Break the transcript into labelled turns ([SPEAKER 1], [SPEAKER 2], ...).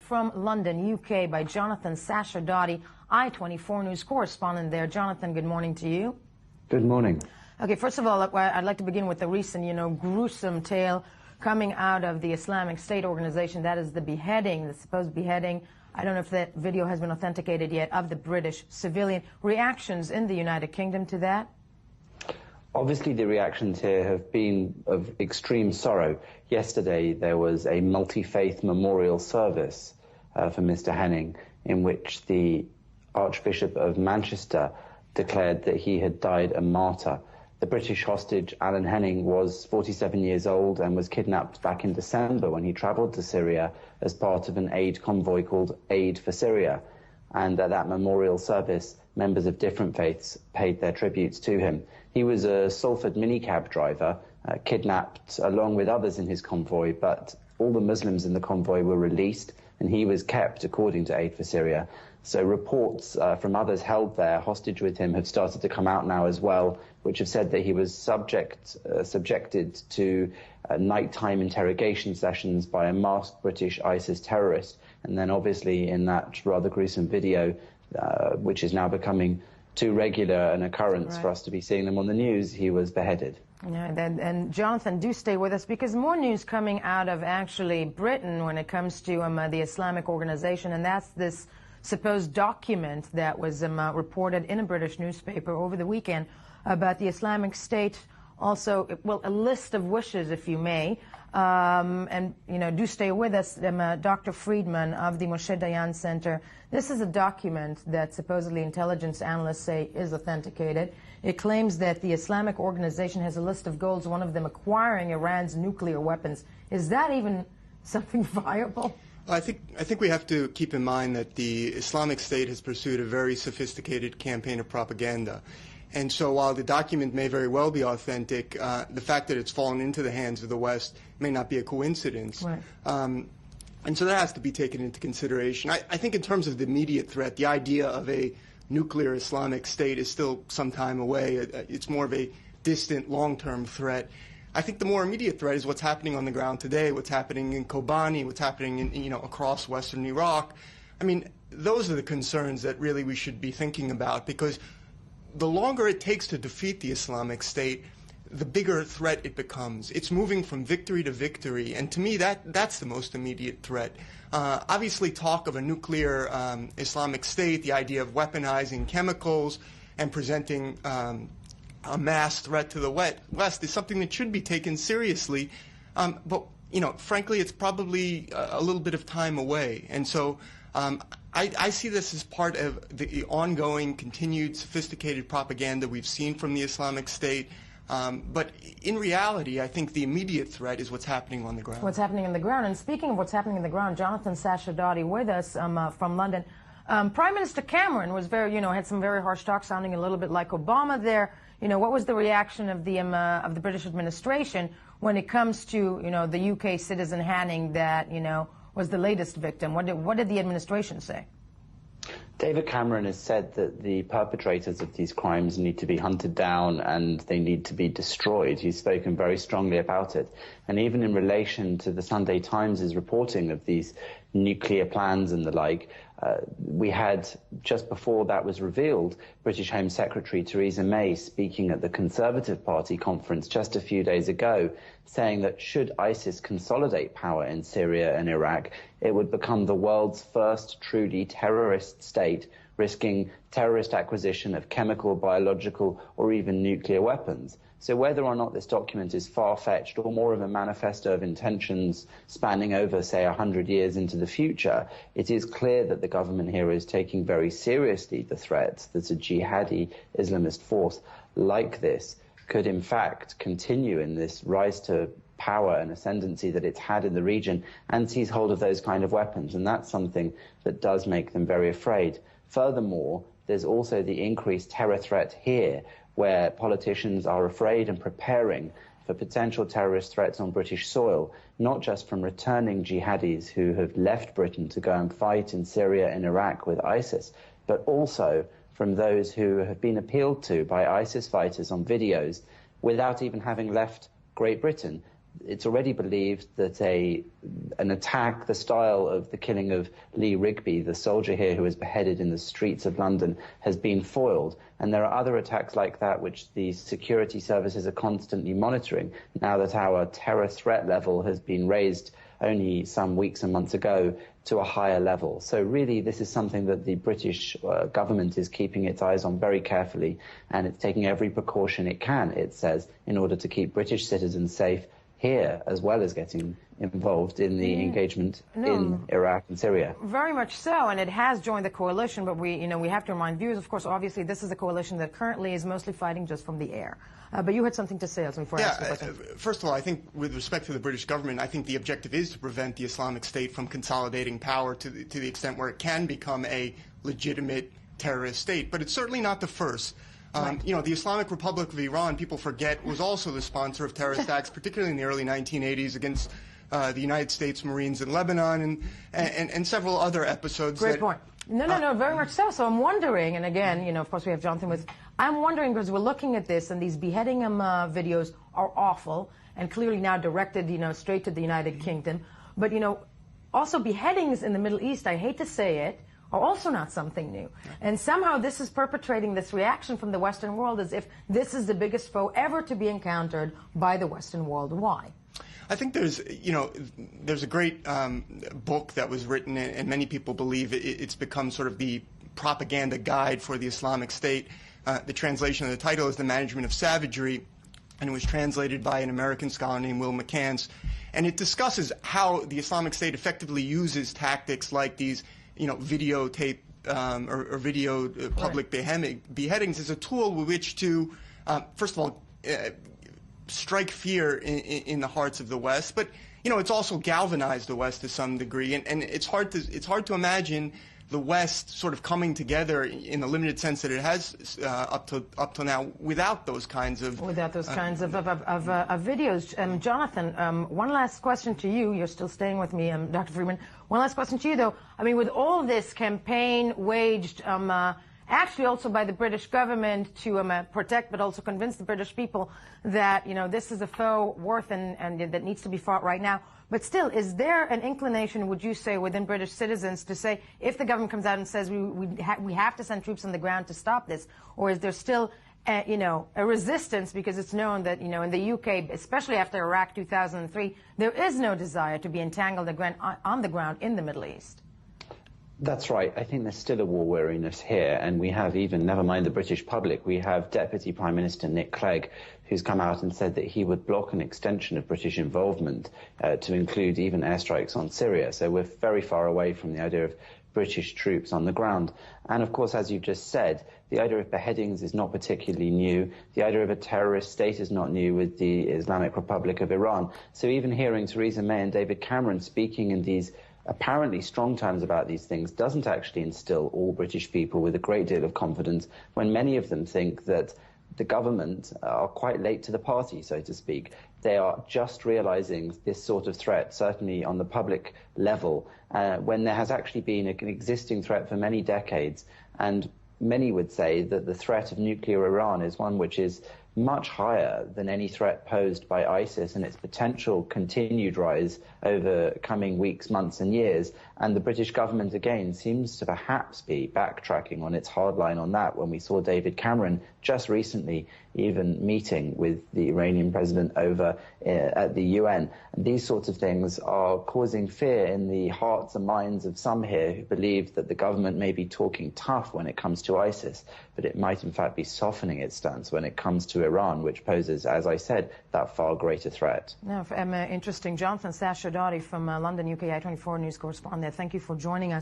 [SPEAKER 1] from London, UK, by Jonathan Sacerdoti, i24 News correspondent there. Jonathan, good morning to you.
[SPEAKER 2] Good morning.
[SPEAKER 1] Okay, first of all, I'd like to begin with the recent, gruesome tale coming out of the Islamic State organization. That is the beheading, the supposed beheading. I don't know if that video has been authenticated yet, of the British civilian. Reactions in the United Kingdom to that?
[SPEAKER 2] Obviously, the reactions here have been of extreme sorrow. Yesterday, there was a multi-faith memorial service for Mr. Henning, in which the Archbishop of Manchester declared that he had died a martyr. The British hostage, Alan Henning, was 47 years old and was kidnapped back in December when he travelled to Syria as part of an aid convoy called Aid for Syria. And at that memorial service, members of different faiths paid their tributes to him. He was a Salford minicab driver, kidnapped along with others in his convoy, but all the Muslims in the convoy were released and he was kept, according to Aid for Syria. So reports from others held there hostage with him have started to come out now as well, which have said that he was subjected to nighttime interrogation sessions by a masked British ISIS terrorist. And then obviously in that rather gruesome video, which is now becoming too regular an occurrence for us to be seeing them on the news, he was beheaded.
[SPEAKER 1] Yeah, and Jonathan, do stay with us, because more news coming out of actually Britain when it comes to the Islamic organization, and that's this supposed document that was reported in a British newspaper over the weekend about the Islamic State. Also, well, a list of wishes, if you may. And, do stay with us, Dr. Friedman of the Moshe Dayan Center. This is a document that supposedly intelligence analysts say is authenticated. It claims that the Islamic organization has a list of goals, one of them acquiring Iran's nuclear weapons. Is that even something viable?
[SPEAKER 3] I think we have to keep in mind that the Islamic State has pursued a very sophisticated campaign of propaganda. And so while the document may very well be authentic, the fact that it's fallen into the hands of the West may not be a coincidence. Right. And so that has to be taken into consideration. I think in terms of the immediate threat, the idea of a nuclear Islamic State is still some time away. It's more of a distant, long-term threat. I think the more immediate threat is what's happening on the ground today, what's happening in Kobani, what's happening in, across western Iraq. I mean, those are the concerns that really we should be thinking about, because the longer it takes to defeat the Islamic State, the bigger threat it becomes. It's moving from victory to victory, and to me that's the most immediate threat. Obviously, talk of a nuclear Islamic State, the idea of weaponizing chemicals and presenting a mass threat to the West is something that should be taken seriously. But frankly, it's probably a little bit of time away, and so I see this as part of the ongoing, continued, sophisticated propaganda we've seen from the Islamic State. But in reality, I think the immediate threat is what's happening on the ground.
[SPEAKER 1] What's happening on the ground. And speaking of what's happening on the ground, Jonathan Sacerdoti with us from London. Prime Minister Cameron was had some very harsh talk, sounding a little bit like Obama there. What was the reaction of the British administration when it comes to the UK citizen Henning that was the latest victim? What did the administration say?
[SPEAKER 2] David Cameron has said that the perpetrators of these crimes need to be hunted down and they need to be destroyed. He's spoken very strongly about it. And even in relation to the Sunday Times' reporting of these nuclear plans and the like, we had, just before that was revealed, British Home Secretary Theresa May speaking at the Conservative Party conference just a few days ago, saying that should ISIS consolidate power in Syria and Iraq, it would become the world's first truly terrorist state, risking terrorist acquisition of chemical, biological, or even nuclear weapons. So whether or not this document is far-fetched or more of a manifesto of intentions spanning over, say, 100 years into the future, it is clear that the government here is taking very seriously the threat that a jihadi Islamist force like this could in fact continue in this rise to power and ascendancy that it's had in the region and seize hold of those kind of weapons. And that's something that does make them very afraid. Furthermore, there's also the increased terror threat here, where politicians are afraid and preparing for potential terrorist threats on British soil, not just from returning jihadis who have left Britain to go and fight in Syria and Iraq with ISIS, but also from those who have been appealed to by ISIS fighters on videos without even having left Great Britain. it's already believed that an attack, the style of the killing of Lee Rigby, the soldier here who was beheaded in the streets of London, has been foiled. And there are other attacks like that which the security services are constantly monitoring, now that our terror threat level has been raised only some weeks and months ago to a higher level. So really this is something that the British government is keeping its eyes on very carefully, and it's taking every precaution it can, it says, in order to keep British citizens safe here, as well as getting involved in the engagement in Iraq and Syria.
[SPEAKER 1] Very much so, and it has joined the coalition, but we have to remind viewers, of course, obviously this is a coalition that currently is mostly fighting just from the air. But you had something to say before I ask you a question.
[SPEAKER 3] First of all, I think with respect to the British government, I think the objective is to prevent the Islamic State from consolidating power to the extent where it can become a legitimate terrorist state. But it's certainly not the first.
[SPEAKER 1] Right.
[SPEAKER 3] The Islamic Republic of Iran, people forget, was also the sponsor of terrorist acts, particularly in the early 1980s against the United States Marines in Lebanon and several other episodes.
[SPEAKER 1] Great point. No, very much so. So I'm wondering, and again, of course we have Jonathan with, I'm wondering because we're looking at this and these beheading videos are awful and clearly now directed, straight to the United Kingdom. But, also beheadings in the Middle East, I hate to say it, are also not something new. And somehow this is perpetrating this reaction from the Western world as if this is the biggest foe ever to be encountered by the Western world. Why?
[SPEAKER 3] I think there's a great book that was written, and many people believe it's become sort of the propaganda guide for the Islamic State. The translation of the title is The Management of Savagery, and it was translated by an American scholar named Will McCants. And it discusses how the Islamic State effectively uses tactics like these videotape or video public beheadings as a tool with which to, first of all, strike fear in the hearts of the West. But it's also galvanized the West to some degree, and it's hard to imagine the West sort of coming together in the limited sense that it has up till now without those kinds of videos. Jonathan,
[SPEAKER 1] one last question to you. You're still staying with me, Dr. Friedman. One last question to you, though. I mean, with all this campaign waged, actually also by the British government to protect, but also convince the British people that this is a foe worth and that needs to be fought right now. But still, is there an inclination, would you say, within British citizens to say, if the government comes out and says we have to send troops on the ground to stop this, or is there still, a resistance because it's known that, in the UK, especially after Iraq 2003, there is no desire to be entangled on the ground in the Middle East?
[SPEAKER 2] That's right. I think there's still a war weariness here, and we have even, never mind the British public, we have Deputy Prime Minister Nick Clegg, who's come out and said that he would block an extension of British involvement to include even airstrikes on Syria. So we're very far away from the idea of British troops on the ground. And of course, as you just said, the idea of beheadings is not particularly new. The idea of a terrorist state is not new with the Islamic Republic of Iran. So even hearing Theresa May and David Cameron speaking in these apparently strong terms about these things doesn't actually instill all British people with a great deal of confidence, when many of them think that the government are quite late to the party, so to speak. They are just realizing this sort of threat, certainly on the public level, when there has actually been an existing threat for many decades. And many would say that the threat of nuclear Iran is one which is much higher than any threat posed by ISIS and its potential continued rise over coming weeks, months and years. And the British government, again, seems to perhaps be backtracking on its hard line on that, when we saw David Cameron just recently even meeting with the Iranian president over at the UN. And these sorts of things are causing fear in the hearts and minds of some here who believe that the government may be talking tough when it comes to ISIS, but it might in fact be softening its stance when it comes to Iran, which poses, as I said, that far greater threat.
[SPEAKER 1] Now, interesting. Jonathan Sacerdoti from London, UK, i24 news correspondent. Thank you for joining us.